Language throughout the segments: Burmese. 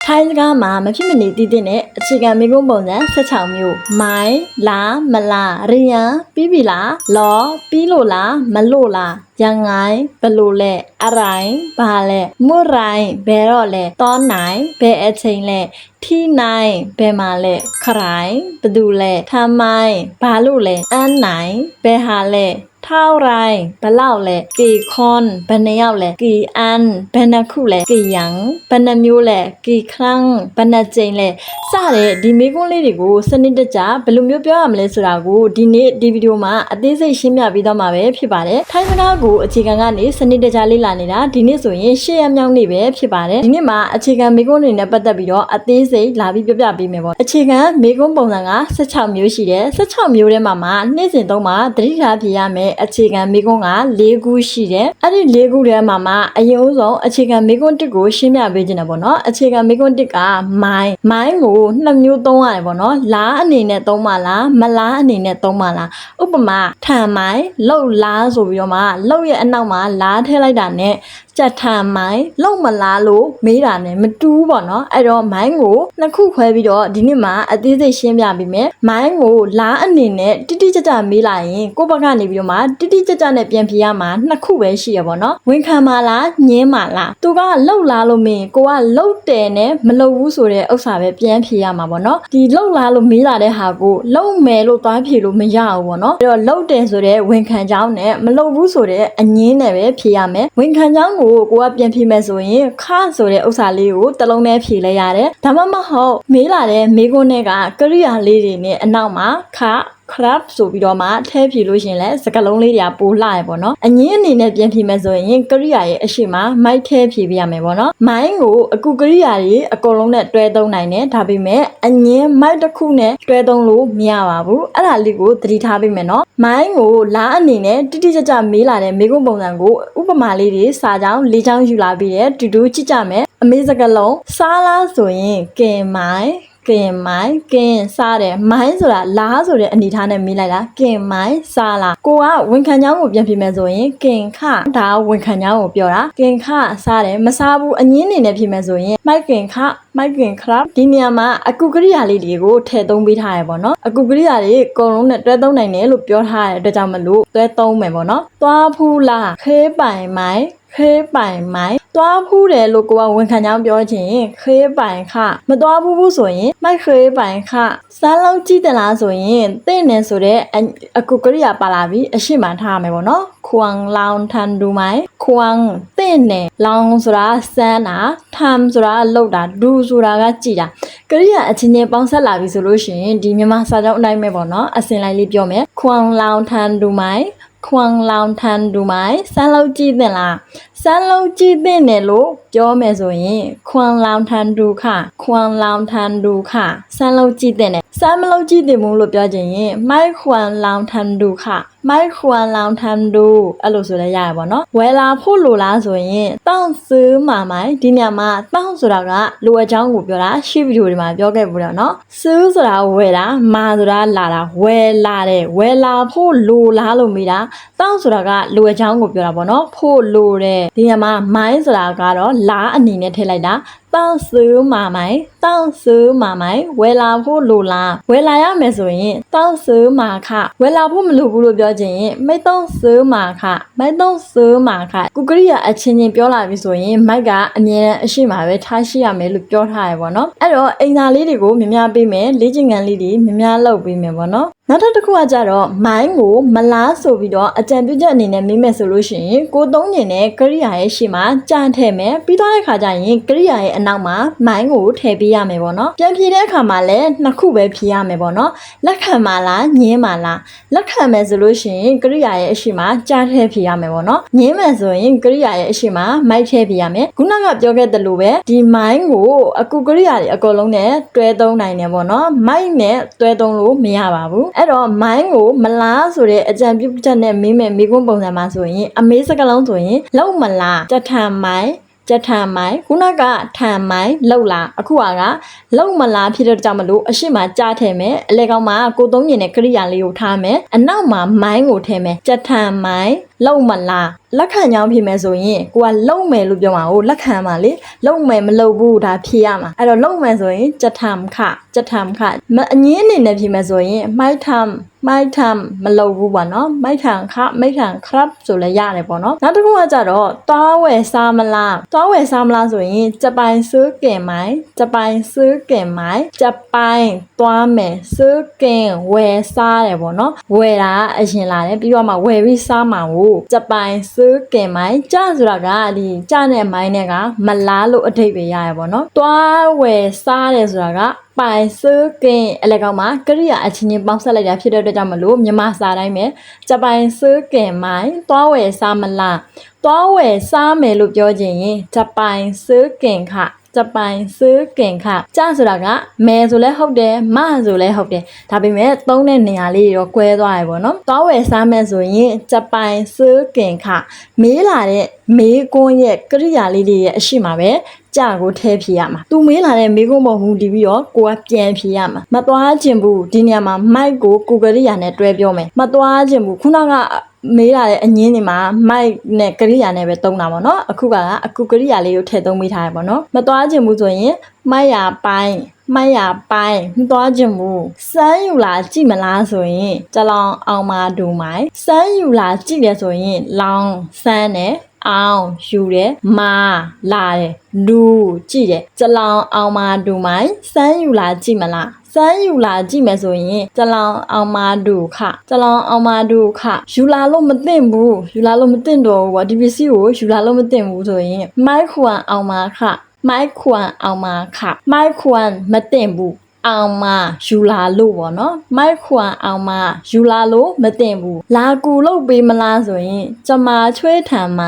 ထိုင်းစကားမှာမဖြစ်မနေတည်တဲ့အခြေခံမိကုန်းပုံစံ16မျိုးမိုင်းလာမလာရိယံပြီးပြီလားလောပြီးလို့လားမလို့လားရန်ငိုင်းဘလို့လဲအရိုင်းဘာလဲမွရိုင်းဘယ်တော့လဲတောနိုင်ဘယ်အချိန်လဲထီနိုင်ဘယ်မှာလဲခရိုင်းဘသူလဲထမိုင်းဘာလို့လဲအန်းနိုင်ဘယ်ဟာလဲထောက်ရိုင်းဘလောက်လဲကီခွန်ဘယ်နှယောက်လဲကီအန်ဘယ်နှခုလဲကီယံဘယ်နှမျိုးလဲကီခန်းဘယ်နှကြိမ်လဲစတဲ့ဒီမေးခွန်းလေးတွေကိုစနစ်တကျဘယ်လိုမျိုးပြောရမလဲဆိုတာကိုဒီနေ့ဒီဗီဒီယိုမှာအသေးစိတ်ရှင်းပြပေးသွားမှာပဲဖြစ်ပါတယ်ထိုင်းစကားကိုအခြေခံကနေစနစ်တကျလေ့လာနေတာဒီနေ့ဆိုရင်8ရက်မြောက်နေ့ပဲဖြစ်ပါတယ်ဒီနေ့မှာအခြေခံမေးခွန်းတွေနဲ့ပတ်သက်ပြီးတော့အသေးစိတ်လာပြီးပြောပြပေးမယ်ပေါ့အခြေခံမေးခွန်းပုံစံက16မျိုးရှိတယ်16မျိုးထဲမှာနေ့စဉ်သုံးမှာသတိထားဖြေရမယ်အခြေခံမေးခွန်းက4ခုရှိတယ်။အဲ့ဒီ4ခုထဲမှာအရင်ဦးဆုံးအခြေခံမေးခွန်း1ကိုရှင်းပြပေးခြင်းတယ်ပေါ့နော်။အခြေခံမေးခွန်း1ကမိုင်းကို2မျိုးသုံးရတယ်ပေါ့နော်။လားအနေနဲ့သုံးပါလားမလားအနေနဲ့သုံးပါလား။ဥပမာထန်မိုင်းလောက်လားဆိုပြီးတော့မှလောက်ရဲ့အနောက်မှာလားထည့်လိုက်တာနဲ့ကြက်ထန်မိုင်းလောက်မလားလို့မေးတာနဲ့မတူဘူးပေါ့နော်အဲ့တော့မိုင်းကိုနှစ်ခုခွဲပြီးတော့ဒီနေ့မှာအသေးစိတ်ရှင်းပြပေးမယ်မိုင်းကိုလားအနေနဲ့တိတိကျကျမေးလိုက်ရင်ကိုယ့်ဘက်ကနေပြီးတော့မှတိတိကျကျနဲ့ပြန်ဖြေရမှာနှစ်ခုပဲရှိရပေါ့နော်ဝန်ခံပါလားညင်းပါလားသူကလောက်လားလို့မေးကိုကလောက်တယ်နဲ့မလောက်ဘူးဆိုတဲ့ဥစ္စာပဲပြန်ဖြေရမှာပေါ့နော်ဒီလောက်လားလို့မေးလာတဲ့ဟာကိုလောက်မယ်လို့သွားဖြေလို့မရဘူးပေါ့နော်အဲ့တော့လောက်တယ်ဆိုတဲ့ဝန်ခံကြောင်းနဲ့မလောက်ဘူးဆိုတဲ့အငင်းနဲ့ပဲဖြေရမယ်ဝန်ခံကြောင်းကိုကပြန်ဖြေမယ်ဆိုရင်ခဆိုတဲ့ဥစ္စာလေးကိုတစ်လုံးနဲ့ဖြေလိုက်ရတယ်ဒါမှမဟုတ်မေးလာတဲ့မေးခွန်းတွေကကရိယာလေးတွေနဲ့အနောက်မှာခcrab ဆိုပြီးတော့မှထဲဖြေလို့ရှင်လဲစကားလုံးလေးတွေကပိုလှရပေါ့နော်အငင်းအနေနဲ့ပြန်ဖြေမယ်ဆိုရင်ကရိယာရဲ့အရှိမမိုက်ထဲဖြေပြရမယ်ပေါ့နော်မိုင်းကိုအခုကရိယာတွေအကုန်လုံးနဲ့တွဲသုံးနိုင်တယ်ဒါပေမဲ့အငင်းမိုက်တစ်ခုနဲ့တွဲသုံးလို့မရပါဘူးအဲ့ဒါလေးကိုသတိထားပေးမယ်နော်မိုင်းကိုလားအနေနဲ့တိတိကျကျမေးလာတဲ့မေးခွန်းပုံစံကိုဥပမာလေးတွေစာကြောင်း၄ချောင်းယူလာပြီးတဲ့တူတူကြည့်ကြမယ်အမေစကားလုံးစားလားဆိုရင်ကင်မိုင်းကင်မိုင်းကင်စားတယ်မိုင်းဆိုတာလားဆိုတဲ့အနေထားနဲ့မေးလိုက်တာကင်မိုင်းစားလားကိုကဝန်ခံကြောင်းကိုပြန်ဖြေမယ်ဆိုရင်ကင်ခဒါဝန်ခံကြောင်းကိုပြောတာကင်ခစားတယ်မစားဘူးအငင်းအနေနဲ့ဖြေမယ်ဆိုရင်မိုက်ကင်ခမိုက်ကင်ခရဒီနေရာမှာအကူကရိယာလေးတွေကိုထည့်သုံးပေးထားရပေါ့နော်အကူကရိယာတွေအကုန်လုံးနဲ့တွဲသုံးနိုင်တယ်လို့ပြောထားတဲ့အတွက်ကြောင့်မလို့တွဲသုံးမယ်ပေါ့နော်သွားဖူးလားခဲပိုင်မိုင်းခေးပိုင်မိုင်းသွားဖူးတယ်လို့ကိုကဝန်ခံကြောင်းပြောချင်ခေးပိုင်ခမသွားဘူးဆိုရင်မိုက်ခေးပိုင်ခစမ်းလုံးကြည့်တယ်လားဆိုရင်တဲ့နေဆိုတဲ့အကုကရိယာပါလာပြီးအရှိမှထားရမယ်ပေါ့နော်ခွန်လောင်ထန်ဒူမိုင်းခွန်တဲ့နေလောင်ဆိုတာစမ်းတာထမ်ဆိုတာလောက်တာဒူဆိုတာကကြည်တာကရိယာအချင်းချင်းပေါင်းဆက်လာပြီဆိုလို့ရှိရင်ဒီမြန်မာစာကြောင်းအတိုင်းပဲပေါ့နော်အစင်လိုက်လေးပြောမယ်ခွန်လောင်ထန်ဒူမိုင်းခွန်လောင်ထန်ဒူမိုင်းစမ်းလုံးကြည့်တယ်လားစမ်းလုံးကြည့်တဲ့နယ်လို့ပြောမယ်ဆိုရင်ခွန်လောင်ထန်ဒူခခွန်လောင်ထန်ဒူခစမ်းလုံးကြည့်တဲ့နယ်စမ်းမလုံးကြည့်တယ်မို့လို့ပြောချင်ရင်မိုက်ခွန်လောင်ထန်ဒူခမိုက်ခွန်လောင်ထန်ဒူအဲ့လိုဆိုလည်းရရပါတော့ဝယ်လာဖို့လိုလားဆိုရင်တောင်းစူးမာမိုင်းဒီညမှာတောင်းဆိုတာကလိုအပ်ကြောင်းကိုပြောတာရှေ့ဗီဒီယိုဒီမှာပြောခဲ့ဘူးတော့နော်စူးဆိုတာဝယ်တာမာဆိုတာလာတာဝယ်လာတယ်ဝယ်လာဖို့လိုလားလို့မိတာတောင်းဆိုတာကလိုအပ်ကြောင်းကိုပြောတာပေါ့နော်ဖို့လိုတယ်ဒီညမှာမိုင်းဆိုတာကတော့လားအနေနဲ့ထည့်လိုက်တာတောင်းစူးမာမိုင်းတောင်းစူးမာမိုင်းဝယ်လာဖို့လိုလားဝယ်လာရမယ်ဆိုရင်တောင်းစူးမာခဝယ်လာဖို့မလိုဘူးလို့ပြောချင်ရင်ไม่ต้องซื้อมาค่ะไม่ต้องซื้อมาค่ะကုကရိယာအချင်းချင်းပြောလာပြီဆိုရင်မိုက်ကအမြဲတမ်းအရှိမပဲထားရှိရမယ်လို့ပြောထားရပေါ့နော်အဲ့တော့အင်္ဂါလေးတွေကိုမြင်များပေးမယ်လေ့ကျင့်ခန်းလေးတွေမြင်များလုပ်ပေးမယ်ပေါ့နော်နောက်တစ်ခုကကြတော့မိုင်းကိုမလားဆိုပြီးတော့အကြံပြုချက်အနေနဲ့မေးမယ်ဆိုလို့ရှိရင်ကိုသုံးညင်တဲ့ကရိယာရဲ့ရှေ့မှာကြံထည့်မယ်ပြီးတော့တဲ့ခါကျရင်ကရိယာရဲ့အနောက်မှာမိုင်းကိုထည့်ပေးရမယ်ပေါ့နော်ပြန်ဖြေတဲ့အခါမှာလည်းနှစ်ခုပဲဖြေရမယ်ပေါ့နော်လက်ခံပါလားညင်းပါလားလက်ခံမယ်ဆိုလို့ရှိရင်ကရိယာရဲ့အရှိမကြံထည့်ဖြေရမယ်ပေါ့နော်ညင်းမယ်ဆိုရင်ကရိယာရဲ့အရှိမမိုက်ထည့်ဖြေရမယ်ခုနကပြောခဲ့တဲ့လိုပဲဒီမိုင်းကိုအကူကရိယာတွေအကုန်လုံးနဲ့တွဲသုံးနိုင်တယ်ပေါ့နော်မိုက်နဲ့တွဲသုံးလို့မရပါဘူးအဲ့တော့မိုင်းကိုမလားဆိုတဲ့အကြံပြုချက်နဲ့မေးမယ်မေးခွန်းပုံစံမှာဆိုရင်အမေးစကားလုံးဆိုရင်လောက်မလားတထန်မိုင်းကြက်ထန်မိုင်းခုနကထန်မိုင်းလောက်လားအခုကလောက်မလားဖြစ်တဲ့ကြောင့်မလို့အရှိမကြားထည့်မယ်အလဲကောင်းမှာကိုသုံးညင်တဲ့ကရိယာလေးကိုထားမယ်အနောက်မှာမိုင်းကိုထည့်မယ်ကြက်ထန်မိုင်း လုံမလားလက်ခံကြောင်းဖြစ်မယ်ဆိုရင်ကိုကလုံမယ်လို့ပြောမှာကိုလက်ခံပါလေလုံမယ်မလုံဘူးဒါဖြေရမှာအဲ့တော့လုံမယ်ဆိုရင်จะทำค่ะจะทำค่ะအငင်းအနေနဲ့ဖြစ်မယ်ဆိုရင်ไม่ทำမလုံဘူးပေါ့နော်ไม่ทำค่ะไม่ทำครับဆိုလဲရတယ်ပေါ့နော်နောက်တစ်ခုကကြတော့သွားဝယ်စားမလားသွားဝယ်စားမလားဆိုရင်จะไปซื้อเก่งไหมจะไปซื้อเก่งไหมจะไปသွားမယ်ซื้อเก่งဝယ်စားတယ်ပေါ့နော်ဝယ်တာအရင်လာတယ်ပြီးတော့မှဝယ်ပြီးစားမှာကိုจะไปซื้อเก่งไหมကြဆိုတာကဒီကြနဲ့မိုင်းနဲ့ကမလားလို့အဓိပ္ပာယ်ရရပေါ့နော်သွားဝယ်စားတယ်ဆိုတာကပိုင်စကင်အလဲကောင်မှာကရိယာအချင်းချင်းပေါင်းဆက်လိုက်တာဖြစ်တဲ့အတွက်ကြောင့်မလို့မြန်မာစာတိုင်းပဲจะไปซื้อเก่งไหมသွားဝယ်စားမလားသွားဝယ်စားမယ်လို့ပြောခြင်းရင်จะไปซื้อเก่งค่ะจะไปซื้อเก่งค่ะကြဆိုတာကမဲဆိုလဲဟုတ်တယ်မဆိုလဲဟုတ်တယ်ဒါပေမဲ့သုံးတဲ့နေရာလေးရောကွဲသွားရပေါ့နော်သွားဝယ်စားမယ်ဆိုရင်จะไปซื้อเก่งค่ะမေးလာတဲ့မေးခွန်းရဲ့ကရိယာလေးတွေရဲ့အရှိမှာပဲကြာကိုထဲဖြေရမှာသူမေးလာတဲ့မေးခွန်းပေါ်မူတည်ပြီးတော့ကိုကပြန်ဖြေရမှာမသွားခြင်းဘူးဒီနေရာမှာမိုက်ကိုကိုကရိယာနဲ့တွဲပြောမယ်မသွားခြင်းဘူးခုနကမေးလာတဲ့အငင်းတွေမှာမိုက်နဲ့ကရိယာနဲ့ပဲသုံးတာပေါ့နော်အခုကကရိယာလေးကိုထည့်သုံးမိထားရပေါ့နော်မသွားခြင်းဘူးဆိုရင်မိုက်ရပိုင်းမသွားခြင်းဘူးစမ်းယူလာကြည့်မလားဆိုရင်จะลองเอามาดูไหมစမ်းယူလာကြည့်တယ်ဆိုရင်လောင်စမ်းတယ်အောင်ယူတယ်မာလာတယ်လူကြည့်တယ်จะลองเอามาดูไหมစမ်းယူလာကြည့်မလားစမ်းယူလာကြည့်မယ်ဆိုရင်จะลองเอามาดูค่ะจะลองเอามาดูค่ะယူလာလို့မသိဘူးယူလာလို့မသိတော့ဘူးပေါ့ဒီပစ္စည်းကိုယူလာလို့မသိဘူးဆိုရင်မိုက်ခွန်အောင်มาค่ะမိုက်ခွန်အောင်มาค่ะမိုက်ခွန်မသိဘူးအောင်มาယူလာလို့ပေါ့နော်မိုက်ခွန်အောင်มาယူလာလို့မသိဘူးလာကူလို့ပေးမလားဆိုရင်จะมาช่วยถามไหม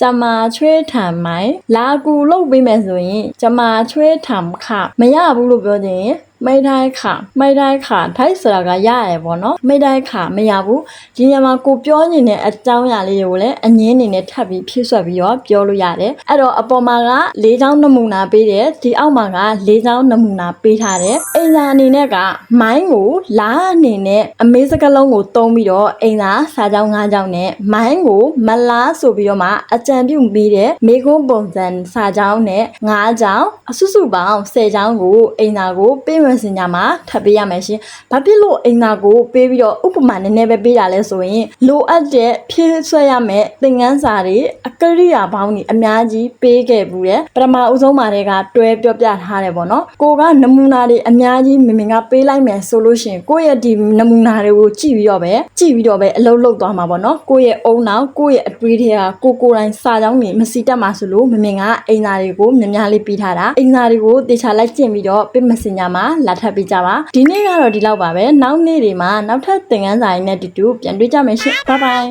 จะมาช่วยถามไหมလာကူလို့ပေးမယ်ဆိုရင်จะมาช่วยถามค่ะမရဘူးလို့ပြောခြင်းไม่ได้ค่ะထိုက်ဆိုတာကရတယ်ပေါ့နော်ไม่ได้ค่ะမရဘူးဒီညမှာကိုပြောနေတဲ့အကြောင်းအရာလေးတွေကိုလည်းအငင်းအနေနဲ့ထပ်ပြီးဖြည့်ဆွက်ပြီးတော့ပြောလို့ရတယ်အဲ့တော့အပေါ်မှာက၄ချောင်းနမူနာပေးတယ်ဒီအောက်မှာက၄ချောင်းနမူနာပေးထားတယ်အိမ်သာအနေနဲ့ကမိုင်းကိုလာအနေနဲ့အမေးစကလုံးကိုသုံးပြီးတော့အိမ်သာစာကြောင်း၅ကြောင်းနဲ့မိုင်းကိုမလားဆိုပြီးတော့မှအကြံပြုပြီးတဲ့မေခွန်းပုံစံစာကြောင်းနဲ့၅ကြောင်းအစုစုပေါင်း၁၀ကြောင်းကိုအိမ်သာကိုပေးစင်ကြမှာထပ်ပေးရမယ်ရှင်။ဘာဖြစ်လို့အိမ်သာကိုပေးပြီးတော့ဥပမာနည်းနည်းပဲပေးတာလဲဆိုရင်လိုအပ်တဲ့ဖြည့်ဆွဲရမယ်သင်ခန်းစာတွေအကရိယာပေါင်းတွေအများကြီးပေးခဲ့ဘူးတယ်။ပထမဦးဆုံးမှာတည်းကတွဲပြောပြထားတယ်ပေါ့နော်။ကိုကနမူနာတွေအများကြီးမင်ကပေးလိုက်မယ်ဆိုလို့ရှိရင်ကိုယ့်ရဲ့ဒီနမူနာတွေကိုကြည့်ပြီးတော့ပဲအလုပ်လုပ်သွားမှာပေါ့နော်။ကိုယ့်ရဲ့အုံနောက်ကိုယ့်ရဲ့အတွေးတွေကကိုယ်တိုင်စာကြောင်းတွေမစီတက်မှာဆိုလို့မင်ကအိမ်သာတွေကိုများလေးပေးထားတာအိမ်သာတွေကိုတေချာလိုက်ကျင့်ပြီးတော့ပေးမစင်ကြမှာလာထပ်ပေးကြပါဒီနေ့ကတော့ဒီလောက်ပါပဲနောက်နေ့တွေမှာနောက်ထပ်သင်ခန်းစာရင်းနဲ့တူတူပြန်တွေ့ကြမယ်ရှင်ဘိုင်ဘိုင်